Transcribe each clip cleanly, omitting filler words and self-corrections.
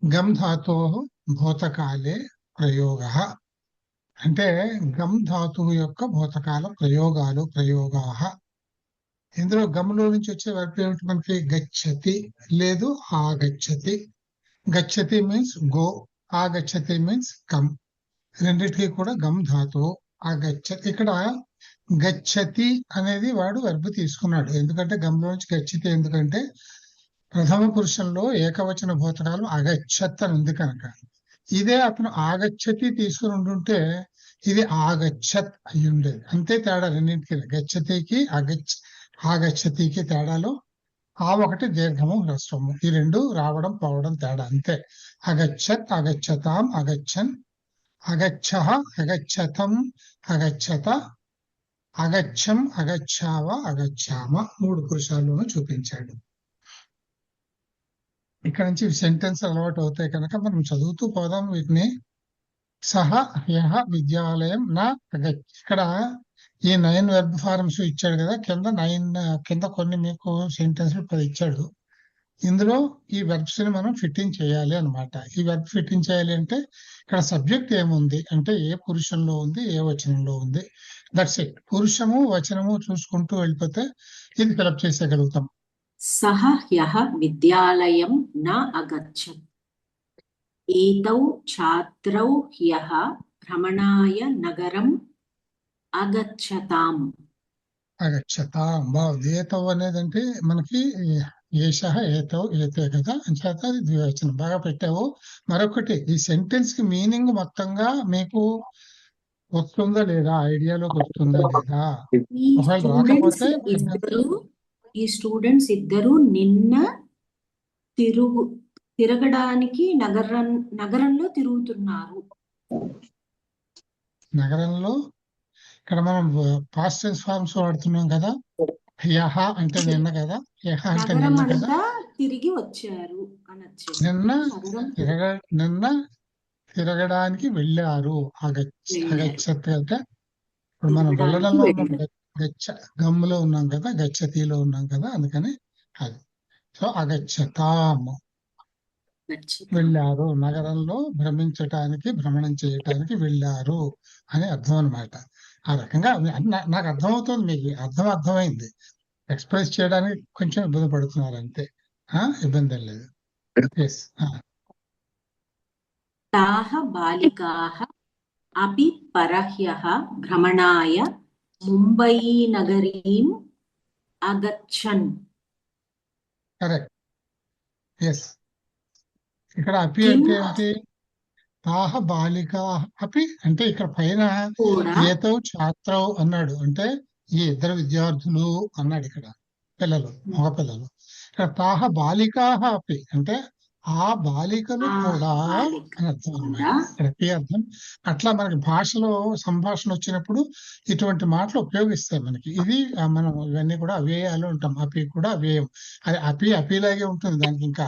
Gum ధాతో భూతకాలే ప్రయోగ అంటే gum ధాతువు యొక్క భూతకాల ప్రయోగాహ. ఇందులో గమ్లో నుంచి వచ్చే వర్క్ ఏమిటి మనకి? గచ్చతి లేదు ఆగచ్చతి. గచ్చతి మీన్స్ గో, ఆగచ్చతి మీన్స్ కమ్. రెండిటికి కూడా గమ్ ధాతువు. ఆగచ్చతి ఇక్కడ గచ్చతి అనేది వాడు వర్బ్ తీసుకున్నాడు. ఎందుకంటే గమ్లో నుంచి గచ్చతి ఎందుకంటే ప్రథమ పురుషంలో ఏకవచన భూతకాలం అగచ్చత్ అని ఉంది కనుక. ఇదే అతను ఆగచ్చతి తీసుకుని ఉంటుంటే ఇది ఆగచ్చత్ అయి ఉండేది. అంతే తేడా రెండింటికి, గచ్చతికి ఆగచ్చతికి తేడాలో ఆ ఒకటి దీర్ఘము హ్రస్వము, ఈ రెండు రావడం పోవడం తేడా అంతే. అగచ్చత్ అగచ్చతాం అగచ్చన్, అగచ్చ అగచ్చతం అగచ్చత, అగచ్చం అగచ్చావ అగచ్చామ, మూడు పురుషాల్లోనూ చూపించాడు. ఇక్కడ నుంచి సెంటెన్స్ అలవాటు అవుతాయి కనుక మనం చదువుతూ పోదాం వీటిని. సహ యహ విద్యాలయం నా అగచ్చ. ఇక్కడ ఈ 9 వెర్బ్ ఫార్మ్స్ ఇచ్చాడు కదా, కింద కొన్ని మీకు సెంటెన్స్ ఇచ్చాడు. ఇందులో ఈ వెర్బ్స్ ని మనం ఫిట్టింగ్ చేయాలి అన్నమాట. ఈ వెర్బ్ ఫిట్టింగ్ చేయాలి అంటే ఇక్కడ సబ్జెక్ట్ ఏముంది అంటే ఏ పురుషంలో ఉంది, ఏ వచనంలో ఉంది, దట్స్ ఇట్. పురుషము వచనము చూసుకుంటూ వెళ్ళిపోతే ఇది ఫిలప్ చేసేయగలుగుతాం. సహ యః విద్యాలయం న అగచ్చత్. ఏతౌ ఛాత్రౌ హ్యః భ్రమణాయ నగరం అగచ్చతాం. అగచ్చతాం బాగుంది. ఏతౌ అనేది అంటే మనకి ఏష ఏతౌ ఏతే కదా, అంచేత అది ద్వివచనం. బాగా పెట్టావు. మరొకటి, ఈ సెంటెన్స్ కి మీనింగ్ మొత్తంగా మీకు వస్తుందా లేదా, ఐడియాలోకి వస్తుందా లేదా? ఒకవేళ రాకపోతే ఈ స్టూడెంట్స్ ఇద్దరు నిన్న తిరగడానికి నగరంలో తిరుగుతున్నారు. నగరంలో ఇక్కడ మనం పాస్ట్ టెన్స్ ఫార్మ్స్ వాడుతున్నాం కదా. యహ అంటే నిన్న కదా, యహ అంటే నిన్న కదా, తిరిగి వచ్చారు అనొచ్చు. నిన్న తిరగడానికి వెళ్ళారు. అగచ్చత్ అంటే ఇప్పుడు మనం వెళ్ళడంలో ఉన్నాం, గమ్ములో ఉన్నాం కదా, గచ్చతిలో ఉన్నాం కదా, అందుకని అది. సో అగచ్చతాము వెళ్ళారు, నగరంలో భ్రమణం చేయటానికి వెళ్ళారు అని అర్థం అనమాట. ఆ రకంగా నాకు అర్థమవుతుంది, మీకు అర్థమైంది. ఎక్స్ప్రెస్ చేయడానికి కొంచెం ఇబ్బంది పడుతున్నారు అంతే, ఇబ్బంది లేదు. తాః బాలికాః అపి పరహ్యః భ్రమణాయ ముంబయీనగరీం అగచ్చన్. కరెక్ట్. ఎస్. ఇక్కడ అపి అంటే ఏంటి? తాహ బాలికా అపి అంటే ఇక్కడ పైన ఏతో ఛాత్రౌ అన్నాడు అంటే ఈ ఇద్దరు విద్యార్థులు అన్నాడు. ఇక్కడ పిల్లలు, మగ పిల్లలు. ఇక్కడ తాహ బాలికా అపి అంటే ఆ బాలికలు కూడా అని అర్థం అన్నమాట. ఇక్కడ అర్థం. అట్లా మనకి భాషలో సంభాషణ వచ్చినప్పుడు ఇటువంటి మాటలు ఉపయోగిస్తాయి మనకి. ఇది మనం ఇవన్నీ కూడా అవ్యయాలు ఉంటాం. అపి కూడా అవ్యయం. అది అపిలాగే ఉంటుంది. దానికి ఇంకా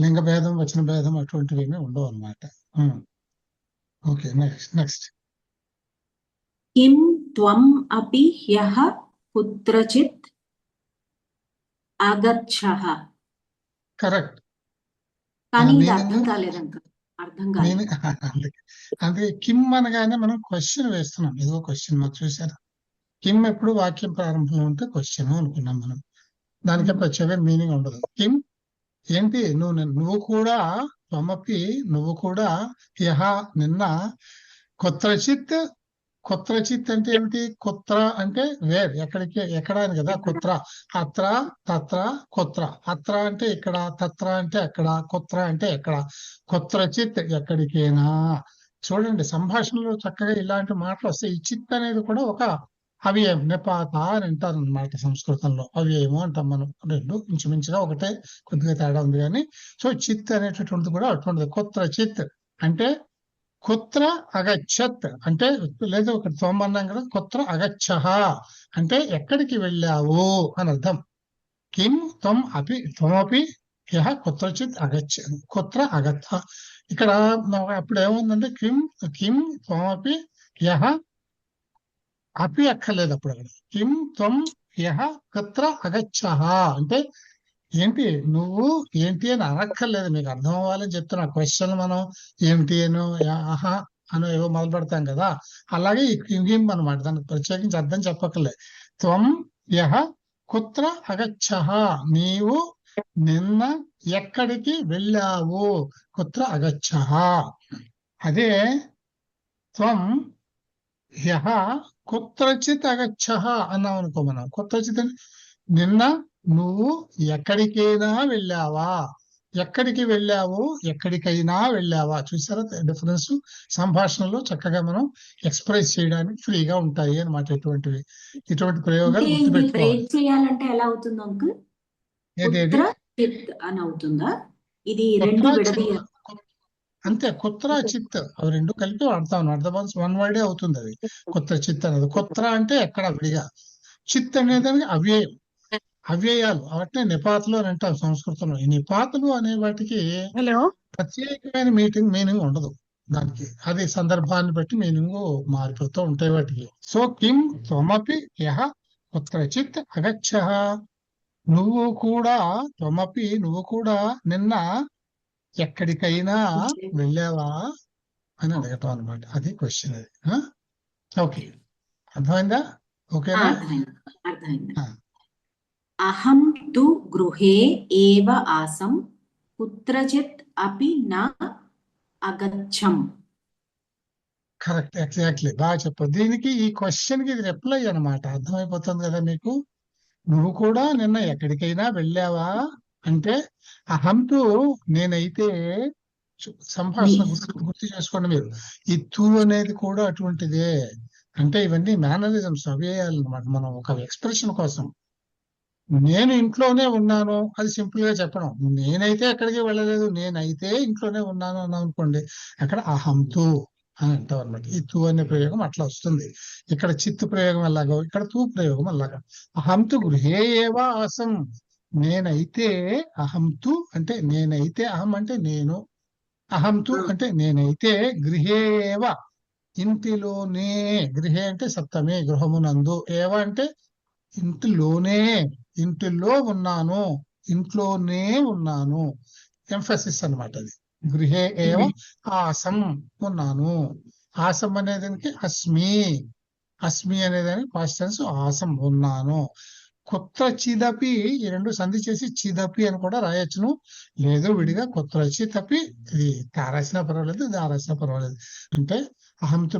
లింగ భేదం, వచన భేదం అటువంటివి ఏమీ ఉండవు అన్నమాట. Okay, next. కిం త్వం అపి హ్యః కుత్రచిత్ అగచ్చః. కరెక్ట్. అందుకే కిమ్ అనగానే మనం క్వశ్చన్ వేస్తున్నాం. ఇదిగో క్వశ్చన్ మాకు చూసారా. కిమ్ ఎప్పుడు వాక్యం ప్రారంభంలో ఉంటే క్వశ్చన్ అనుకున్నాం మనం. దానికి ప్రత్యేక మీనింగ్ ఉండదు. కిమ్ ఏంటి, నువ్వు కూడా, త్వమపి నువ్వు కూడా, యహ నిన్న, కుత్రచిత్ అంటే ఏమిటి? కుత్ర అంటే వేర్, ఎక్కడ అని కదా. కుత్ర, అత్ర తత్ర కుత్ర. అత్ర అంటే ఇక్కడ, తత్ర అంటే అక్కడ, కుత్ర అంటే ఎక్కడ. కుత్రచిత్ ఎక్కడికైనా. చూడండి, సంభాషణలో చక్కగా ఇలాంటి మాటలు వస్తాయి. ఈ చిత్ అనేది కూడా ఒక అవ్యయం, నిపాత అని అంటారు అనమాట సంస్కృతంలో. అవ్యయము అంటాం మనం. రెండు ఇంచుమించుగా ఒకటే, కొద్దిగా తేడా ఉంది కానీ. సో చిత్ అనేటటువంటిది కూడా అటువంటిది. కుత్రచిత్ అంటే కుత్ర అగచ్చత్ అంటే, లేదు ఇక్కడ త్వం అన్నాం కదా, కుత్ర అగచ్చః అంటే ఎక్కడికి వెళ్ళావు అని అర్థం. కిం త్వం అపి త్వమపి యః కుత్రచిత్ కుత్ర అగచ్చ. ఇక్కడ అప్పుడు ఏముందంటే కిం త్వమపి యః, అపి అక్కర్లేదు అప్పుడు. అక్కడ కిం త్వం యః కుత్ర అగచ్చః అంటే ఏంటి నువ్వు ఏంటి అని అనక్కర్లేదు, మీకు అర్థం అవ్వాలని చెప్తున్నా. క్వశ్చన్ మనం ఏమిటి అనో ఆహా అనో ఏవో మొదలు పెడతాం కదా, అలాగే ఇంకేం అనమాట. దానికి ప్రత్యేకించి అర్థం చెప్పక్కర్లేదు. త్వం యహ కుత్ర అగచ్చహ, నీవు నిన్న ఎక్కడికి వెళ్ళావు, కుత్ర అగచ్చహ. అదే త్వం యహ కుత్రచిత్ అగచ్చహ అన్నాం అనుకో, మనం కుత్రచిత్ అంటే నిన్న నువ్వు ఎక్కడికైనా వెళ్ళావా, ఎక్కడికి వెళ్ళావు, ఎక్కడికైనా వెళ్ళావా. చూసారా డిఫరెన్స్? సంభాషణలో చక్కగా మనం ఎక్స్ప్రెస్ చేయడానికి ఫ్రీగా ఉంటాయి అన్నమాట. ఇటువంటి ప్రయోగాలు అంటే ఇది గుర్తుపెట్టుకోవాలి. బ్రేక్ చేయాలంటే ఎలా అవుతుంది అంకుల్? ఏదేది పుత్ర చిత్ అని అవుతుందా? ఇది కుత్ర రెండు చిత్, విడదీయాలి. అంతే. కుత్ర చిత్ అవి రెండు కలిపి వాడతాం అన్నమాట. వన్ వర్డే అవుతుంది అది. కుత్ర చిత్ అనేది, కుత్ర అంటే ఎక్కడ విడిగా, చిత్ అనేదానికి అవ్యయం, అవ్యయాలు. వాటిని నిపాతులు అని అంటారు సంస్కృతంలో. ఈ నిపాతులు అనే వాటికి ప్రత్యేకమైన మీనింగ్ ఉండదు దానికి. అది సందర్భాన్ని బట్టి మీనింగ్ మారిపోతూ ఉంటాయి వాటికి. సో కిం త్వమపి యహ కుత్రచిత్ అగచ్చః, నువ్వు కూడా నిన్న ఎక్కడికైనా వెళ్ళావా అని అడగటం అనమాట. అది క్వశ్చన్ అది. ఓకే, అర్థమైందా? ఓకేనా? అర్థమైంది. అహం తు గృహే ఏవ ఆసం కుత్రచిత్ అపి న అగచ్చం. కరెక్ట్, ఎగ్జాక్ట్లీ, బాగా చెప్పారు. దీనికి ఈ క్వశ్చన్ కి ఇది రిప్లై అనమాట. అర్థమైపోతుంది కదా మీకు? నువ్వు కూడా నిన్న ఎక్కడికైనా వెళ్ళావా అంటే, అహంతు నేనైతే, సంభాషణ గుర్తు చేసుకోండి మీరు. ఈ తూ అనేది కూడా అటువంటిదే. అంటే ఇవన్నీ మేనరిజమ్స్, అవ్యయాలు అనమాట. మనం ఒక ఎక్స్ప్రెషన్ కోసం నేను ఇంట్లోనే ఉన్నాను అది సింపుల్ గా చెప్పడం. నేనైతే ఎక్కడికి వెళ్ళలేదు, నేనైతే ఇంట్లోనే ఉన్నాను అన్నాం అనుకోండి, అక్కడ అహంతు అని అంటాం అనమాట. ఈ తూ అనే ప్రయోగం అట్లా వస్తుంది. ఇక్కడ చిత్తు ప్రయోగం ఎలాగో ఇక్కడ తూ ప్రయోగం అలాగా. అహంతు గృహే ఏవ ఆసం, నేనైతే, అహంతు అంటే నేనైతే, అహం అంటే నేను, అహంతు అంటే నేనైతే, గృహే ఏవ ఇంటిలోనే, గృహే అంటే సప్తమే, గృహమునందు, ఏవ అంటే ఇంటిలోనే, ఇంటిలో ఉన్నాను, ఇంట్లోనే ఉన్నాను. ఎంఫసిస్ అన్నమాట అది. గృహే ఏవ ఆసం, ఉన్నాను. ఆసం అనేదానికి అస్మి, అస్మి అనేదానికి పాస్ట్ టెన్స్ ఆసం, ఉన్నాను. కుత్రచిదపి, ఈ రెండు సంధి చేసి చిదపి అని కూడా రాయొచ్చును, లేదు విడిగా కుత్రచిదపి, ఇది తారాసినా పర్వాలేదు, ఇది ఆరాసినా పర్వాలేదు. అంటే అహంతు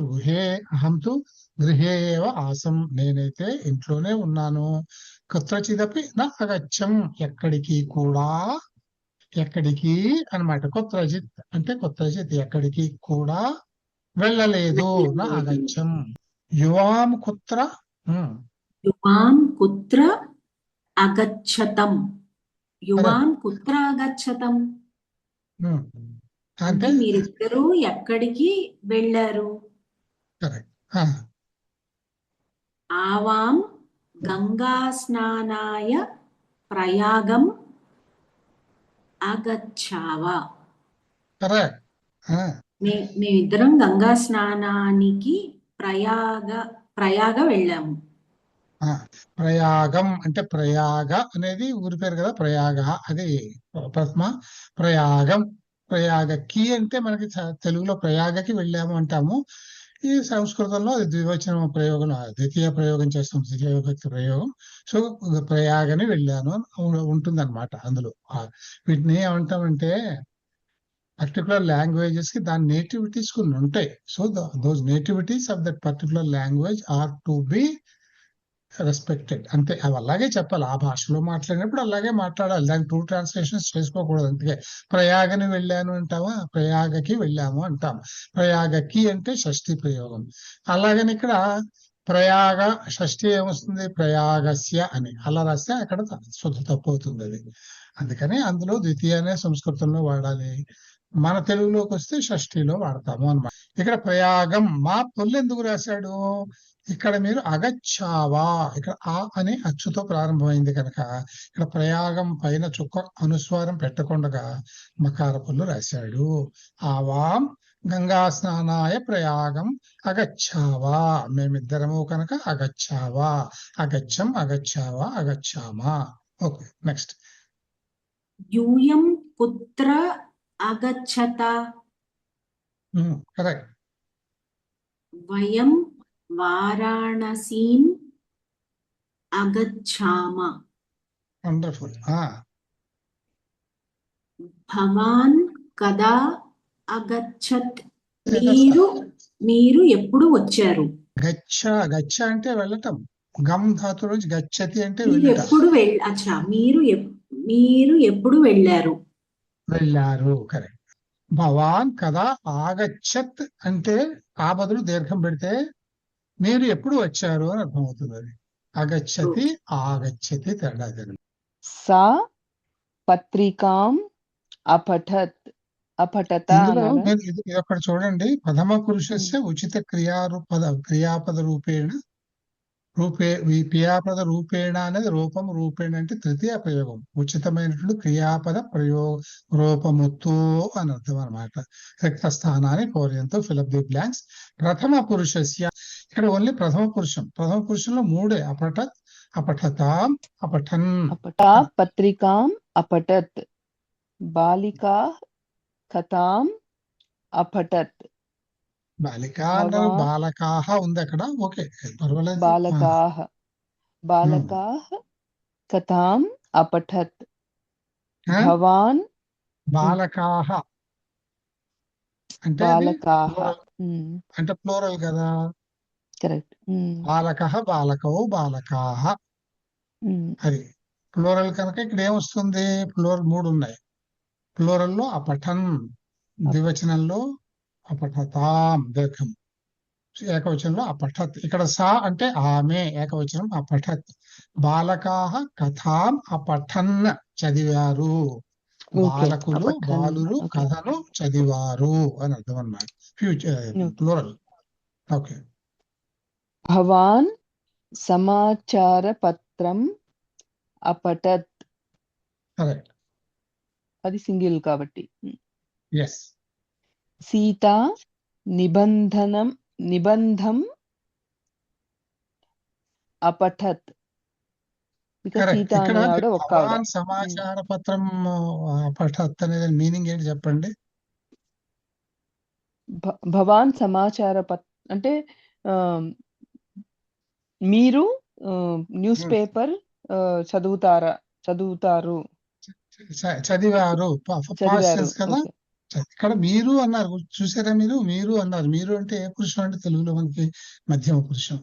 గృహే ఏవ ఆసం, నేనైతే ఇంట్లోనే ఉన్నాను. కుత్రచిదపి నా అగచ్చం, ఎక్కడికి కూడా, ఎక్కడికి అన్నమాట. కుత్రచిత్ అంటే కుత్రచిత్ ఎక్కడికి కూడా వెళ్ళలేదు, నా అగచ్చం. యువాం కుత్ర, యువాన్ కుత్ర అగచ్చతం. కరెక్ట్. యువాన్ కుత్ర అగచ్చతం అంటే అంటే మీరిద్దరూ ఎక్కడికి వెళ్ళారు? కరెక్ట్. ఆవాం గంగా స్నానాయ ప్రయాగం అగచ్చావా. కరెక్ట్. మేమిద్దరం గంగా స్నానానికి ప్రయాగ వెళ్ళాము. ప్రయాగం అంటే, ప్రయాగ అనేది ఊరి పేరు కదా, ప్రయాగ అది ప్రథమ. ప్రయాగం, ప్రయాగకి అంటే మనకి తెలుగులో ప్రయాగకి వెళ్ళాము అంటాము. ఈ సంస్కృతంలో అది ద్వివచనం ప్రయోగం, ద్వితీయ ప్రయోగం చేస్తాం, ద్వితీయ విభక్తి ప్రయోగం. సో ప్రయాగని వెళ్ళాను ఉంటుంది అనమాట. అందులో వీటిని ఏమంటామంటే, పర్టికులర్ లాంగ్వేజెస్ కి దాని నేటివిటీస్ కొన్ని ఉంటాయి. So those nativities of that particular language are to be respected. అంతే, అవి అలాగే చెప్పాలి. ఆ భాషలో మాట్లాడినప్పుడు అలాగే మాట్లాడాలి, దానికి టూ ట్రాన్స్లేషన్స్ చేసుకోకూడదు. అందుకే ప్రయాగని వెళ్ళాను అంటావా, ప్రయాగకి వెళ్ళాము అంటాం. ప్రయాగకి అంటే షష్ఠి ప్రయోగం. అలాగని ఇక్కడ ప్రయాగ షష్ఠి ఏమొస్తుంది, ప్రయాగస్య అని అలా రాస్తే అక్కడ శుద్ధ తప్పు అవుతుంది అది. అందుకని అందులో ద్వితీయనే సంస్కృతంలో వాడాలి, మన తెలుగులోకి వస్తే షష్ఠిలో వాడతాము అన్నమాట. ఇక్కడ ప్రయాగం మా పొల్లు ఎందుకు రాశాడు, ఇక్కడ మీరు అగచ్చావా, ఇక్కడ ఆ అనే అచ్చుతో ప్రారంభమైంది కనుక ఇక్కడ ప్రయాగం పైన చుక్క అనుస్వారం పెట్టకుండా మకార పొల్లు రాశాడు. ఆవాం గంగా స్నానాయ ప్రయాగం అగచ్చావా, మేమిద్దరము కనుక అగచ్చావా, అగచ్చం, అగచ్చావా, అగచ్చామా. Okay, next. యూయం కుత్ర అగచ్చత కరెక్ట్. వయం వారాణసీం అగచ్ఛామ వండర్ఫుల్. భవాన్ కదా అగచ్చత్ మీరు ఎప్పుడు వచ్చారు? గచ్చ గచ్చ అంటే వెళ్ళటం. గమ్ ధాతు నుంచి గచ్చతి అంటే మీరు వెళ్ళటం. ఎప్పుడు అచ్చా మీరు ఎప్పుడు వెళ్ళారు? వెళ్ళారు. కరెక్ట్. భవాన్ కదా ఆగచ్చత్ అంటే ఆ బదులు దీర్ఘం పెడితే మీరు ఎప్పుడు వచ్చారు అని అర్థమవుతుంది. అది అగచ్చతి ఆగచ్చతి తేడా జరిగింది. సా పత్రికాం అపఠత్ అపఠత ఇందులో అనాలా? మీరు ఇది ఒకటి చూడండి. ప్రథమ పురుషస్య ఉచిత క్రియాపద రూపేణ క్రియాపద రూపేణ అనేది రూపేణ అంటే తృతీయ ప్రయోగం. ఉచితమైనటువంటి క్రియాపద రూపముతో అని అర్థం అనమాట. రిక్త స్థానాన్ని పౌర్యంతో ఫిలప్ ది బ్లాంక్స్. ప్రథమ పురుషస్య ఇక్కడ ఓన్లీ ప్రథమ పురుషం. ప్రథమ పురుషంలో మూడే: అపఠత్, అపఠతాం, అపఠన్. అపఠా పత్రికాం అపఠత్, బాలికా కథాం అపఠత్, బాలికా అన్నారు, బాలకాహ ఉంది అక్కడ. ఓకే, పర్వాలేదు. బాలకాః కథాం అపఠత్. భవాన్ బాలకాహ అంటే బాలకాః అంటే ప్లూరల్ కదా. కరెక్ట్. బాలకః, బాలకౌ, బాలకాహ అది ప్లూరల్ కనుక ఇక్కడ ఏమొస్తుంది? ప్లూరల్ మూడు ఉన్నాయి. ప్లూరల్ లో అపఠన్, ద్వివచనంలో అపఠతాం దీర్ఘం, ఏకవచనంలో అపఠత్. ఇక్కడ సా అంటే ఆమె, ఏకవచనం అపఠత్. బాలకాహ కథాం అపఠన్ చదివారు. బాలకులు బాలురు కథను చదివారు అని అర్థం అన్నమాట. Future plural. ఓకే. భవాన్ సమాచార పత్రం అపఠత్, కరెక్ట్. అది సింగిల్ కాబట్టి. ఎస్. సీత నిబంధం అపఠత్. కరెక్ట్. సీత ఇక్కడ అనే ఆవిడ ఒక్క ఆవిడ. భవాన్ సమాచార పత్రం అపఠత్ అనేది మీనింగ్ ఏంటి చెప్పండి? భవాన్ సమాచార అంటే మీరు న్యూస్ పేపర్ చదువుతారు. చదివారు కదా. ఇక్కడ మీరు అన్నారు, చూసారా? మీరు అన్నారు. మీరు అంటే ఏ పురుషం అంటే తెలుగులో మనకి మధ్యమ పురుషం.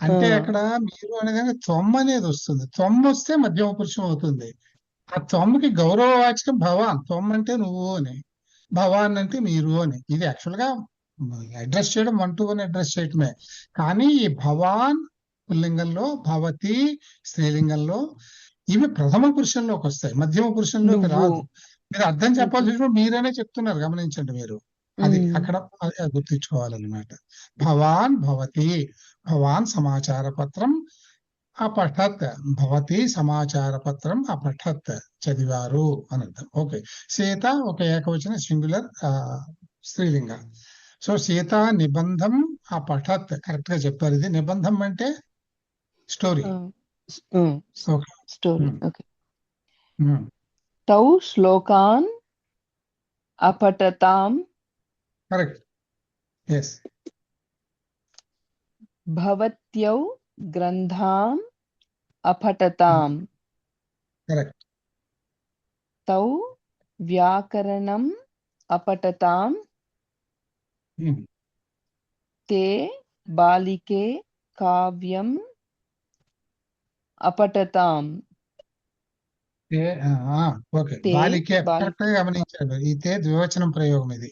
అంటే అక్కడ మీరు అనేది త్వమ్ అనేది వస్తుంది. త్వమ్ వస్తే మధ్యమ పురుషం అవుతుంది. ఆ త్వమ్కి గౌరవవాచకం భవాన్. త్వమ్ అంటే నువ్వు అని, భవాన్ అంటే మీరు అని. ఇది యాక్చువల్ గా అడ్రస్ చేయడం 1 to 1 అడ్రస్ చేయటమే. కానీ ఈ భవాన్ పుల్లింగంలో, భవతి స్త్రీలింగంలో, ఇవి ప్రథమ పురుషంలోకి వస్తాయి, మధ్యమ పురుషంలోకి రాదు. మీరు అర్థం చెప్పాల్సి మీరనే చెప్తున్నారు, గమనించండి మీరు. అది అక్కడ గుర్తించుకోవాలన్నమాట. భవాన్ భవతి, భవాన్ సమాచార పత్రం అపఠత్, భవతి సమాచార పత్రం అపఠత్ చదివారు అని అర్థం. ఓకే. సీత ఒక ఏకవచన సింగులర్ స్త్రీలింగ. సో సీత నిబంధం అపఠత్, కరెక్ట్ గా చెప్పారు. ఇది నిబంధం అంటే స్టోరీ. స్టోరీ. ఓకే. తౌ శ్లోకాన్ అపఠతాం. కరెక్ట్. ఎస్. భవత్యౌ గ్రంథాం అపఠతాం. కరెక్ట్. తౌ వ్యాకరణం అపఠతాం. తే బాలికే కావ్యం అపఠతాం. ఓకే. బాలికే కరెక్ట్ గా గమనించారు. ఇదే ద్వివచనం ప్రయోగం. ఇది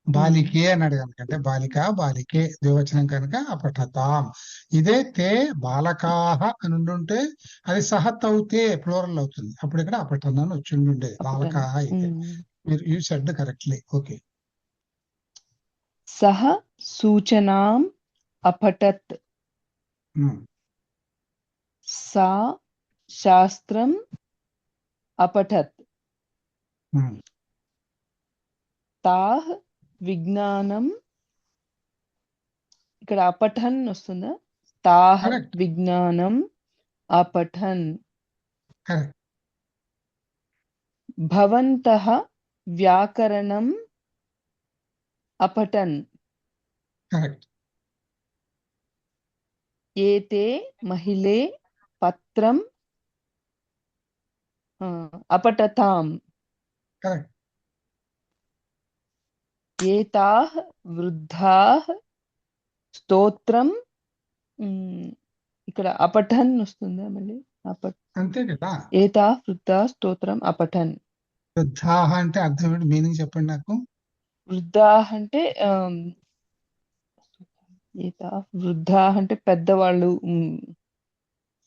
బాలికే అన్నాడు కనుక, అంటే బాలిక బాలికే ద్వివచనం కనుక అపఠతాం. ఇదే తే బాలకాహ అని ఉండుంటే అది సహతౌతే ప్లూరల్ అవుతుంది. అప్పుడు ఇక్కడ అపఠన్ అని వచ్చి ఉండుండేది. బాలకాహ అయితే మీరు యూ సెడ్ కరెక్ట్లీ. ఓకే. సహ సూచనాం అపఠత్. సా శాస్త్రం అపఠత్. తాః విజ్ఞానం, ఇక్కడ అపఠన్ వస్తుందా? తాః విజ్ఞానం అపఠన్. భవంతః వ్యాకరణం అపఠన్. కరెక్ట్. ఏతే మహిళే పత్రం అపఠతాం. కరెక్ట్. ఏతాః వృద్ధాః స్తోత్రం ఇక్కడ అపఠన్ వస్తుందా మళ్ళీ? అంతే కదా. ఏతాః వృద్ధాః స్తోత్రం అపఠన్. వృద్ధాహ అంటే అర్థం ఏంటి? మీనింగ్ చెప్పండి నాకు. వృద్ధాః అంటే ఏతాః వృద్ధాః అంటే పెద్దవాళ్ళు.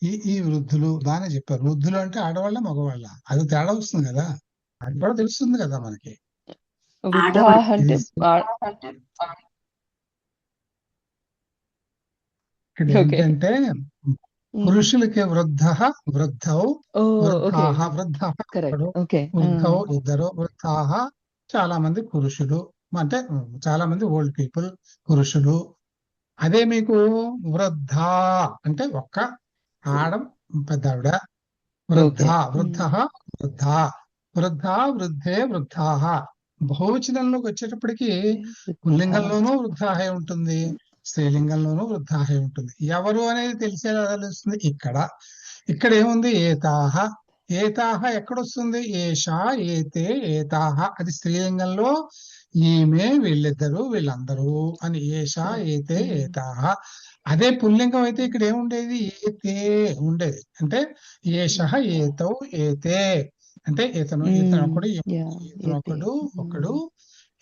ఈ వృద్ధులు బాగానే చెప్పారు. వృద్ధులు అంటే ఆడవాళ్ళ మగవాళ్ళ? అది తేడా వస్తుంది కదా, అది కూడా తెలుస్తుంది కదా మనకి. వృద్ధాః అంటే ఇక్కడ ఓకే. ఏంటంటే పురుషులకి వృద్ధ, వృద్ధౌ, వృద్ధాహ. వృద్ధ కరెక్ట్. ఒకడు, ఓకే. వృద్ధౌ ఇద్దరు, వృద్ధాహ చాలా మంది పురుషులు, అంటే చాలా మంది ఓల్డ్ పీపుల్ పురుషులు. అదే మీకు వృద్ధ అంటే ఒక్క ఆడ పెద్ద ఆవిడ. వృద్ధ, వృద్ధ, వృద్ధ, వృద్ధ, వృద్ధే, వృద్ధాహ. బహువచనంలోకి వచ్చేటప్పటికి పుల్లింగంలోనూ వృద్ధాహే ఉంటుంది, స్త్రీలింగంలోనూ వృద్ధాహే ఉంటుంది. ఎవరు అనేది తెలిసేలా తెలుస్తుంది ఇక్కడ ఏముంది? ఏతాహ. ఏతాహ ఎక్కడొస్తుంది? ఏషా, ఏతే, ఏతాహ. అది స్త్రీలింగంలో ఈమె, వీళ్ళిద్దరు, వీళ్ళందరూ అని ఏషా, ఏతే, ఏతాహ. అదే పుల్లింగం అయితే ఇక్కడ ఏముండేది? ఏతే ఉండేది. అంటే ఏషః, ఏతౌ, ఏతే అంటే ఇతను ఒకడు, ఒకడు,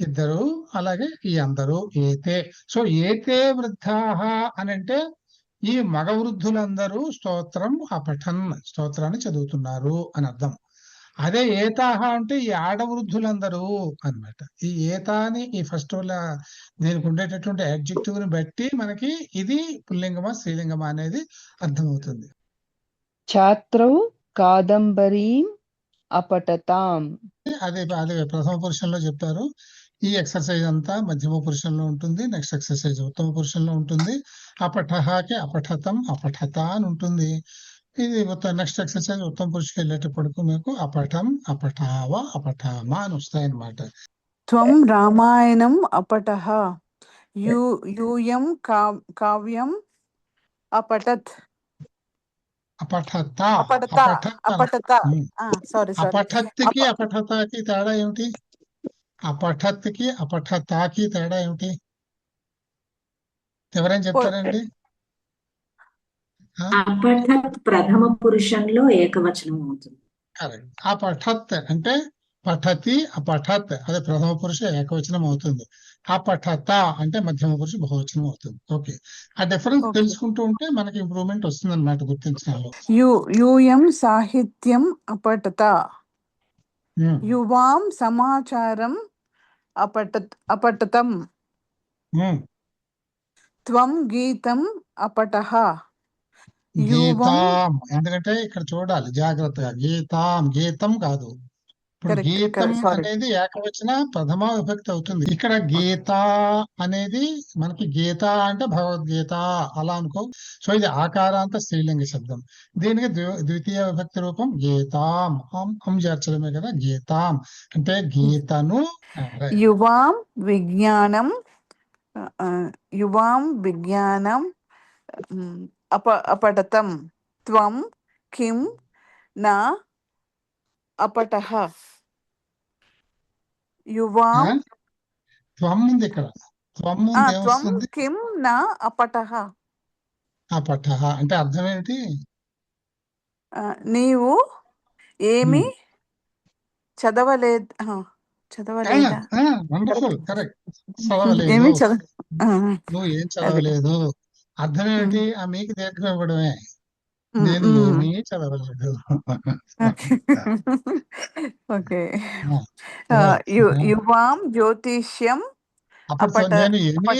ఇద్దరు, అలాగే ఈ అందరూ. ఏతే. సో ఏతే వృద్ధాహ అని అంటే ఈ మగ వృద్ధులందరూ స్తోత్రం అపఠన్, స్తోత్రాన్ని చదువుతున్నారు అని అర్థం. అదే ఏతాహ అంటే ఈ ఆడవృద్ధులందరూ అన్నమాట. ఈ ఏతాని ఈ ఫస్ట్ దీనికి ఉండేటటువంటి అడ్జెక్టివ్ ని బట్టి మనకి ఇది పుల్లింగమా స్త్రీలింగమా అనేది అర్థమవుతుంది. ఛాత్రౌ కాదంబరీం అపఠతాం. అదే ప్రథమ పురుషంలో చెప్పారు. ఈ ఎక్సర్సైజ్ అంతా మధ్యమ పురుషంలో ఉంటుంది. నెక్స్ట్ ఎక్సర్సైజ్ ఉత్తమ పురుషంలో ఉంటుంది. అపఠహాకి అపఠతం, అపఠత అని ఉంటుంది. ఇది నెక్స్ట్ ఎక్సర్సైజ్ ఉత్తమ పురుషుకి వెళ్ళేటప్పటికి మీకు అపఠం, అపఠావ, అపఠామ అని వస్తాయన్నమాట. త్వం రామాయణం అపఠః యూయం కావ్యం అపఠత్. అపఠత, అపఠత్కి అపఠతాకి తేడా ఏమిటి? అపఠత్కి అపఠతాకి తేడా ఏమిటి? ఎవరైనా చెప్తారండి? అపఠత్ ప్రథమ పురుషంలో ఏకవచనం అవుతుంది. అపఠత్ అంటే పఠతి, అపఠత్ అదే ప్రథమ పురుష ఏకవచనం అవుతుంది. అపఠత అంటే మధ్యమ పురుష బహువచనం అవుతుంది. ఓకే, ఆ డిఫరెన్స్ తెలుసుకుంటూ ఉంటే మనకి ఇంప్రూవ్మెంట్ వస్తుంది అన్నమాట గుర్తించడంలో. యూయం సాహిత్యం అపఠత, యువాం సమాచారం అపఠతం, త్వం గీతం అపఠః. గీతాం, ఎందుకంటే ఇక్కడ చూడాలి జాగ్రత్తగా, గీతాం గీతం కాదు. ఇప్పుడు గీతం అనేది ఏకవచన ప్రథమ విభక్తి అవుతుంది. ఇక్కడ గీత అనేది మనకి గీత అంటే భగవద్గీత అలా అనుకో. సో ఇది ఆకారాంత స్త్రీలింగ శబ్దం. దీనికి ద్వితీయ విభక్తి రూపం గీతాం, హం చేర్చడమే కదా. గీతాం అంటే గీతను. యువాం విజ్ఞానం అపఠతం, త్వం కిం నా అపఠః. యువాం త్వం ఉంది ఇక్కడ. త్వం ముందు ఏమొస్తుంది? కిం నా అపఠః. అపఠః అంటే అర్థం ఏంటి? నీవు ఏమి చదవలేదా? Wonderful, correct. చదవలేదు, నువ్వు ఏం చదవలేదు. అర్థం ఏమిటి? ఆ మీకు దీర్ఘం ఇవ్వడమే. నేను ఏమీ చదవలేదు. ఓకే. యువాం జ్యోతిష్యం అప్పుడు నేను ఏమీ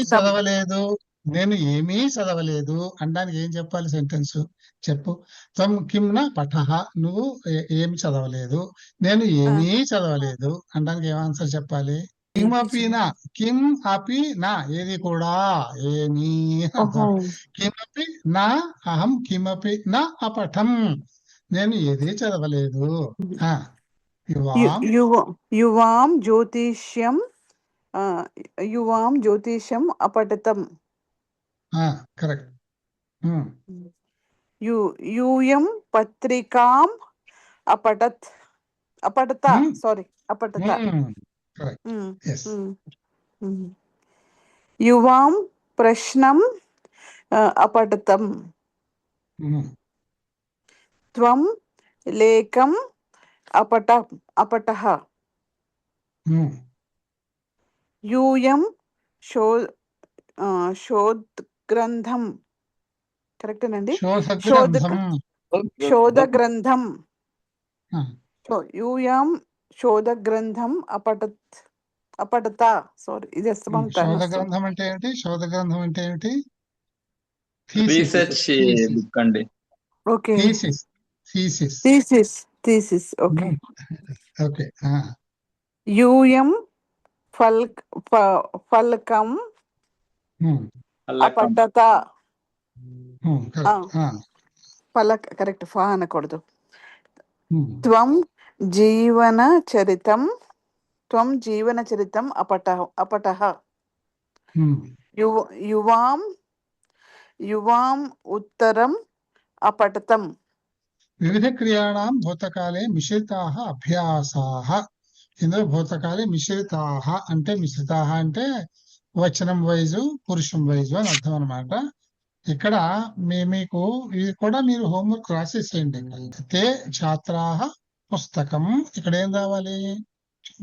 చదవలేదు అనడానికి ఏం చెప్పాలి? సెంటెన్స్ చెప్పు. త్వం కింన పఠః, నువ్వు ఏమి చదవలేదు. నేను ఏమీ చదవలేదు అనడానికి ఏం ఆన్సర్ చెప్పాలి? కిం అపి నా, కిం అపి నా ఏది కూడా, ఏమీ. కిమపి నా అహం కిమపి నా అపఠం, నేను ఏది చదవలేదు. యువాం యువాం జ్యోతిష్యం యువాం జ్యోతిష్యం అపఠితం. కరెక్ట్. యూయం పత్రికాం అపఠత్ అపఠత సారీ అపఠత. కరెక్ట్. ఎస్. యువాం ప్రశ్నం అపఠతం. త్వం లేఖం అపఠః. యూయం శోధగ్రంథం కరెక్టేనండి. శోధగ్రంథం యూయం శోధగ్రంథం అపఠత. సారీ ఇది శోధగ్రంథం అంటే ఏంటి? శోధగ్రంథం అంటే ఏంటి? రీసెర్చ్ బుక్ అండి. Okay. Thesis. Okay. Okay. యూయం ఫల్కం అపఠత. Falak correct, ఫా అనకూడదు. త్వం జీవనచరితం అపఠః. యువాం ఉత్తరం అపఠతం. వివిధ క్రియాణం భూతకాలే మిశ్రితాః అభ్యాసాః. ఇందులో భూతకాలే మిశ్రితాః అంటే అంటే వచనం వైజు పురుషం వైజు అని అర్థం అనమాట. ఇక్కడ మీకు ఇది కూడా మీరు హోంవర్క్ రాసేసేయండి. తే ఛాత్రాః పుస్తకం, ఇక్కడ ఏం రావాలి?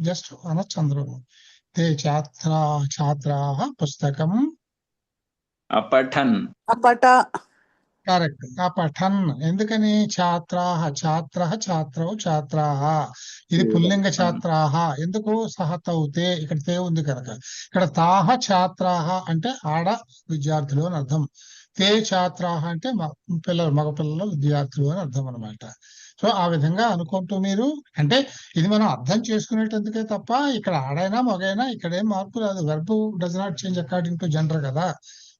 జస్ట్ అనొచ్చు అందరూ. తే ఛాత్రాః పుస్తకం అపఠన్. కరెక్ట్. అపఠన్. ఎందుకని? ఛాత్రాః ఛాత్రౌ ఛాత్రాః. ఇది పుల్లింగ ఛాత్రాః. ఎందుకు? సహ తౌ తే, ఇక్కడ తే ఉంది కనుక. ఇక్కడ తాహ ఛాత్రాః అంటే ఆడ విద్యార్థులు అని అర్థం. తే ఛాత్రాః అంటే మగ పిల్లలు విద్యార్థులు అని అర్థం అనమాట. సో ఆ విధంగా అనుకుంటూ మీరు, అంటే ఇది మనం అర్థం చేసుకునేటందుకే తప్ప ఇక్కడ ఆడైనా మగైనా ఇక్కడేం మార్పు రాదు. Verb does not change according to gender కదా.